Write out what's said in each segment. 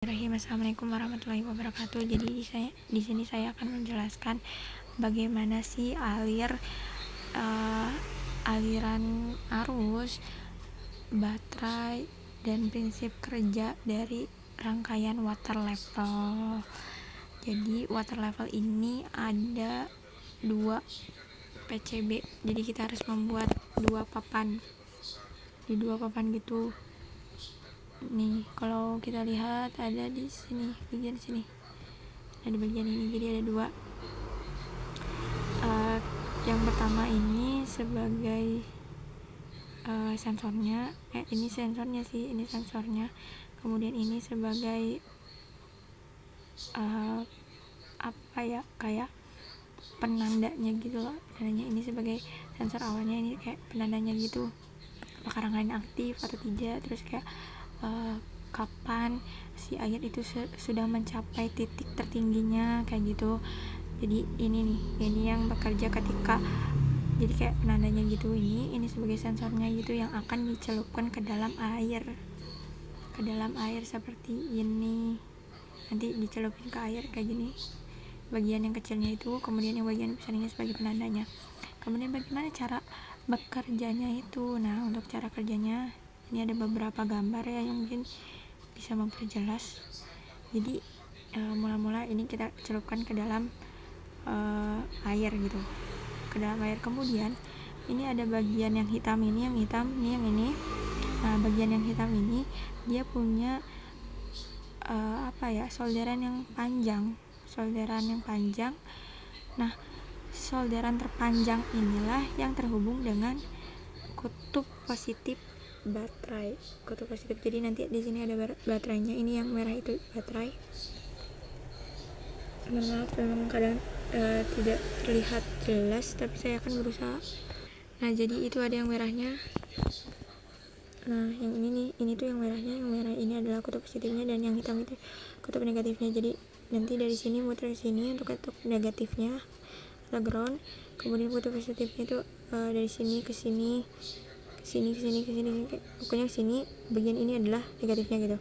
Assalamualaikum warahmatullahi wabarakatuh. Jadi di sini saya akan menjelaskan bagaimana sih aliran arus, baterai, dan prinsip kerja dari rangkaian water level. Jadi water level ini ada 2 PCB. Jadi kita harus membuat 2 papan. Di 2 papan gitu. Nih, kalau kita lihat ada di sini, bagian sini. Ada bagian ini, jadi ada 2. Yang pertama ini sebagai sensornya, ini sensornya sih, ini sensornya. Kemudian ini sebagai kayak penandanya gitu loh. Penandanya ini sebagai sensor awalnya, ini kayak penandanya gitu. Apakah rangkaian aktif atau tidak, terus kayak kapan si air itu sudah mencapai titik tertingginya kayak gitu. Jadi ini yang bekerja ketika, jadi kayak penandanya gitu. Ini sebagai sensornya gitu yang akan dicelupkan ke dalam air seperti ini. Nanti dicelupin ke air kayak gini, bagian yang kecilnya itu, kemudian yang bagian besarnya sebagai penandanya. Kemudian bagaimana cara bekerjanya itu? Nah, untuk cara kerjanya ini ada beberapa gambar ya yang mungkin bisa memperjelas. Jadi mula-mula ini kita celupkan ke dalam air gitu, ke dalam air. Kemudian ini ada bagian yang hitam ini, yang ini. Nah, bagian yang hitam ini dia punya solderan yang panjang. Nah, solderan terpanjang inilah yang terhubung dengan kutub positif baterai. Jadi nanti di sini ada baterainya. Ini yang merah itu baterai. Maaf, memang kadang tidak terlihat jelas, tapi saya akan berusaha. Nah, jadi itu ada yang merahnya. Nah, yang ini tuh yang merahnya. Yang merah ini adalah kutub positifnya, dan yang hitam itu kutub negatifnya. Jadi nanti dari sini muter ke sini untuk kutub negatifnya atau ground. Kemudian kutub positifnya itu dari sini ke sini, pokoknya ke sini. Bagian ini adalah negatifnya gitu.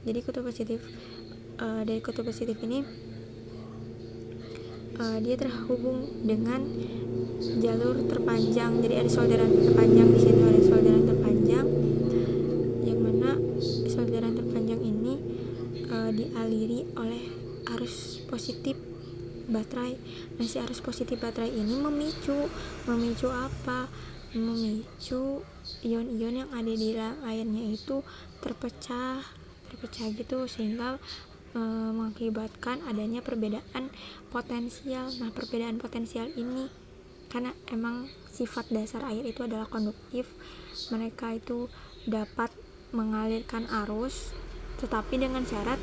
Jadi kutub positif, dari kutub positif ini dia terhubung dengan jalur terpanjang. Jadi ada solderan terpanjang di situ, ada solderan terpanjang, yang mana solderan terpanjang ini dialiri oleh arus positif baterai. Nah, si arus positif baterai ini memicu apa? Memicu ion-ion yang ada di dalam airnya itu terpecah gitu, sehingga mengakibatkan adanya perbedaan potensial. Nah, perbedaan potensial ini karena emang sifat dasar air itu adalah konduktif, mereka itu dapat mengalirkan arus, tetapi dengan syarat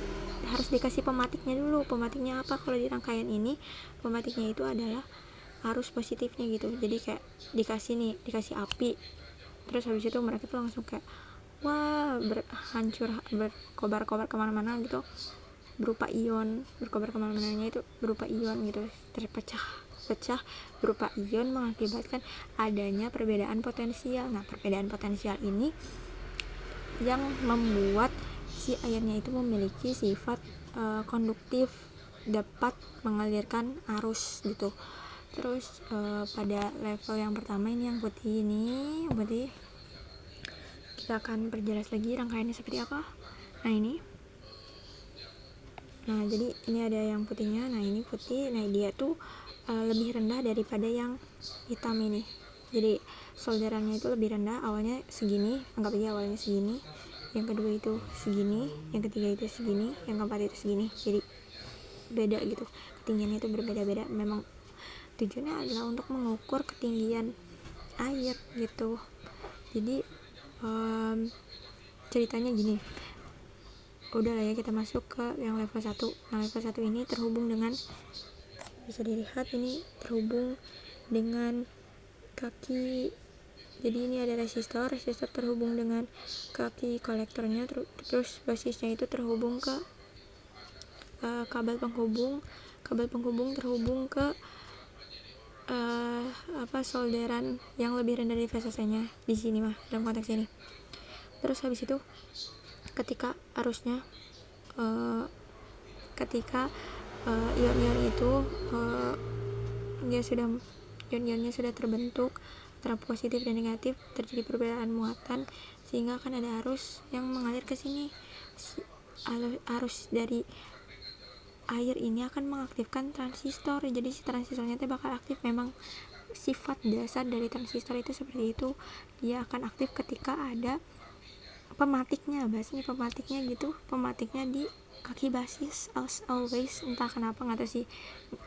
harus dikasih pematiknya dulu. Pematiknya apa? Kalau di rangkaian ini pematiknya itu adalah arus positifnya gitu. Jadi kayak dikasih api, terus habis itu mereka tuh langsung kayak berkobar-kobar kemana-mana gitu, berupa ion, itu berupa ion gitu, terpecah berupa ion, mengakibatkan adanya perbedaan potensial. Nah, perbedaan potensial ini yang membuat si airnya itu memiliki sifat konduktif, dapat mengalirkan arus gitu. Terus pada level yang pertama ini yang putih kita akan perjelas lagi rangkaiannya seperti apa. Nah, jadi ini ada yang putihnya. Nah, ini putih. Nah, dia tuh lebih rendah daripada yang hitam ini. Jadi solderannya itu lebih rendah. Awalnya segini, anggap aja awalnya segini. Yang kedua itu segini, yang ketiga itu segini, yang keempat itu segini. Jadi beda gitu. Ketinggiannya itu berbeda-beda. Memang tujuannya adalah untuk mengukur ketinggian air gitu. Jadi ceritanya gini. Udah lah ya, kita masuk ke yang level 1. Nah, level 1 ini terhubung dengan, bisa dilihat ini terhubung dengan kaki. Jadi ini ada resistor terhubung dengan kaki kolektornya, terus basisnya itu terhubung ke kabel penghubung terhubung ke solderan yang lebih rendah dari VCC-nya di sini dalam konteks ini. Terus habis itu ketika arusnya ketika ion-ion itu ion-ionnya sudah terbentuk antara positif dan negatif, terjadi perbedaan muatan sehingga akan ada arus yang mengalir ke sini. Arus dari air ini akan mengaktifkan transistor, jadi si transistornya bakal aktif. Memang sifat dasar dari transistor itu seperti itu, dia akan aktif ketika ada pematiknya, bahasanya pematiknya gitu, pematiknya di kaki basis as always. Entah kenapa, nggak tahu sih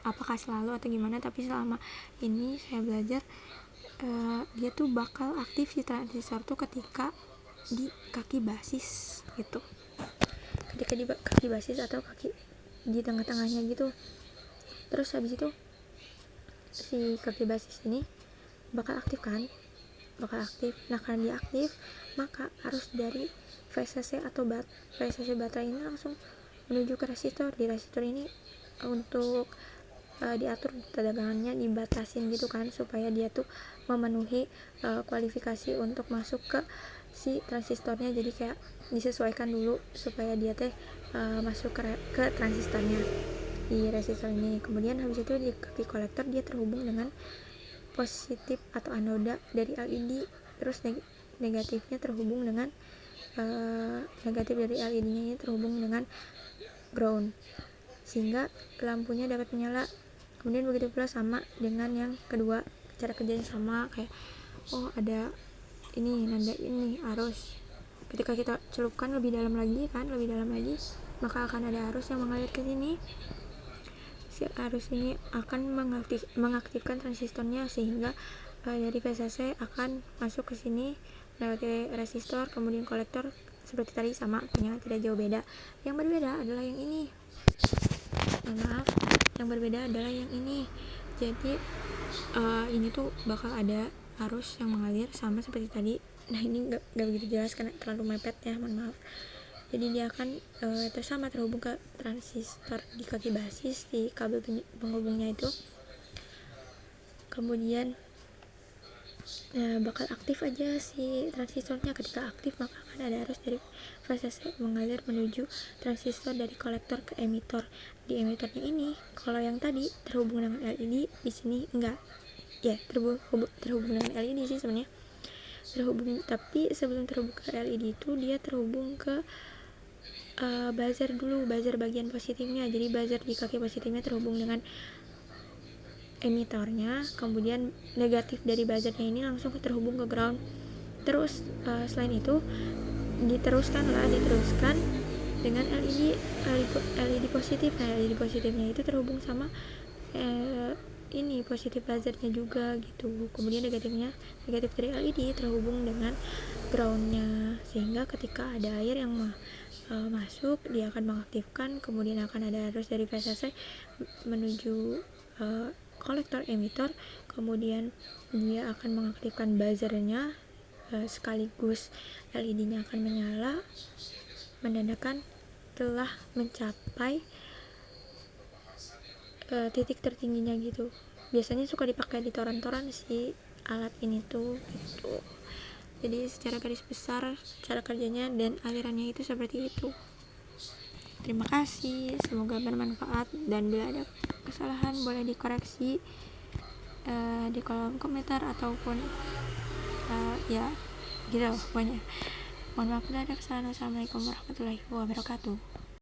apakah selalu atau gimana, tapi selama ini saya belajar dia tuh bakal aktif si transistor tuh ketika di kaki basis gitu, ketika di kaki basis atau kaki di tengah-tengahnya gitu. Terus habis itu si kaki basis ini bakal aktif. Nah karena dia aktif, maka arus dari VCC atau VCC baterai ini langsung menuju ke resistor. Di resistor ini untuk diatur tegangannya, dibatasin gitu kan, supaya dia tuh memenuhi kualifikasi untuk masuk ke si transistornya. Jadi kayak disesuaikan dulu supaya dia masuk ke transistornya di resistor ini. Kemudian habis itu di kaki kolektor dia terhubung dengan positif atau anoda dari LED. Terus negatifnya terhubung dengan negatif dari LED-nya ini terhubung dengan ground, sehingga lampunya dapat menyala. Kemudian begitu pula sama dengan yang kedua, cara kerjanya sama, kayak ada ini nanda ini arus. Ketika kita celupkan lebih dalam lagi, maka akan ada arus yang mengalir ke sini. Si arus ini akan mengaktifkan transistornya, sehingga dari VCC akan masuk ke sini lewat resistor, kemudian kolektor. Seperti tadi sama, ternyata tidak jauh beda. Yang berbeda adalah yang ini. Yang berbeda adalah yang ini. Jadi ini tuh bakal ada arus yang mengalir sama seperti tadi. Nah ini gak begitu jelas karena terlalu mepet ya, mohon maaf. Jadi dia akan terhubung ke transistor di kaki basis di kabel penghubungnya itu. Kemudian bakal aktif aja si transistornya. Ketika aktif, maka akan ada arus dari VCC mengalir menuju transistor dari kolektor ke emitor. Di emitornya ini, kalau yang tadi terhubung dengan LED, di sini enggak. Ya, terhubung dengan LED sih sebenarnya. Tapi sebelum terhubung ke LED itu dia terhubung ke buzzer dulu, buzzer bagian positifnya. Jadi buzzer di kaki positifnya terhubung dengan emitornya, kemudian negatif dari buzzernya ini langsung terhubung ke ground. Terus selain itu diteruskan dengan LED positif. Nah LED positifnya itu terhubung sama ini positif buzzernya juga gitu. Kemudian negatif dari LED terhubung dengan groundnya, sehingga ketika ada air yang masuk, dia akan mengaktifkan. Kemudian akan ada arus dari VCC menuju kolektor emitor. Kemudian dia akan mengaktifkan buzzernya, sekaligus LED-nya akan menyala, menandakan telah mencapai titik tertingginya gitu. Biasanya suka dipakai di toran-toran si alat ini tuh gitu. Jadi secara garis besar cara kerjanya dan alirannya itu seperti itu. Terima kasih, semoga bermanfaat, dan bila ada kesalahan boleh dikoreksi di kolom komentar ataupun ya gitu loh pokoknya. Mohon maaf bila ada kesalahan. Wassalamualaikum warahmatullahi wabarakatuh.